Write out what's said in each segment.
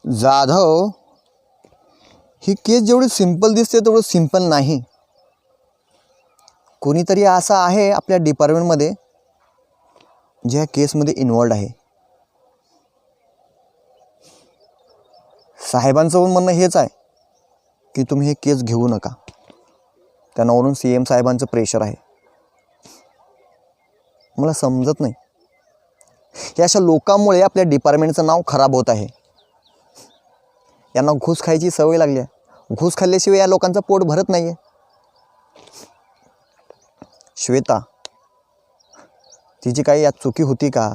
जाधव, ही केस जेवढी सिंपल दिसते तेवढं सिंपल नाही. कोणीतरी असा आहे आपल्या डिपार्टमेंटमध्ये जे या केसमध्ये इन्वॉल्ड आहे. साहेबांचं म्हणणं हेच आहे की तुम्ही हे केस घेऊ नका. त्यांनावरून CM साहेबांचं प्रेशर आहे. मला समजत नाही, या अशा लोकांमुळे आपल्या डिपार्टमेंटचं नाव खराब होत आहे. यांना घूस खायची सवय लागली आहे. घूस खाल्ल्याशिवाय या लोकांचं पोट भरत नाही आहे. श्वेता, तिची काही यात चुकी होती का?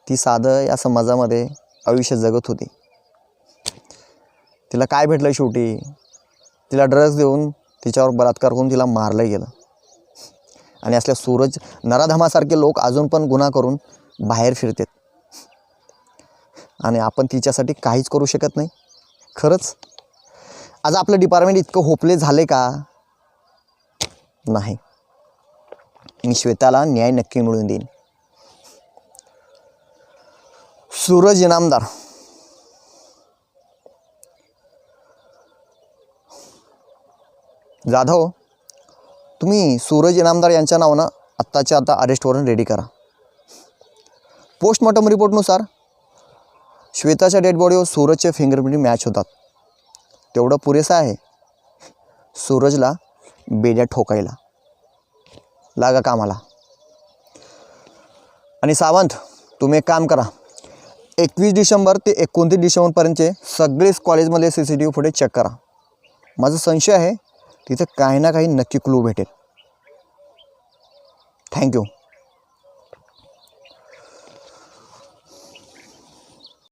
ती साधं या समाजामध्ये आयुष्य जगत होती. तिला काय भेटलं शेवटी? तिला ड्रग्ज देऊन तिच्यावर बलात्कार करून तिला मारलं गेलं. आणि असल्या सूरज नराधमासारखे लोक अजून पण गुन्हा करून बाहेर फिरतात. आणि आपण तिच्यासाठी काहीच करू शकत नाही. खरंच आज आपलं डिपार्टमेंट इतकं होपलेस झाले का? नाही. मी श्वेताला न्याय नक्की मिळवून देईन. सूरज इनामदार, जाधव, तुम्ही सूरज इनामदार यांच्या नावानं आत्ताच्या आता अरेस्ट वॉरंट रेडी करा. पोस्टमॉर्टम रिपोर्टनुसार श्वेताच्या डेड बॉडीवर सूरजचे फिंगरप्रिंट मॅच होतात. तेवढं पुरेसं आहे सूरजला बेड्या ठोकायला. लागा कामाला. आणि सावंत, तुम्ही एक काम करा, 21 डिसेंबर ते 29 डिसेंबरपर्यंतचे सगळेच कॉलेजमधले CCTV फुटेज चेक करा. माझा संशय आहे तिथे काही ना काही नक्की क्लू भेटेल. थँक्यू.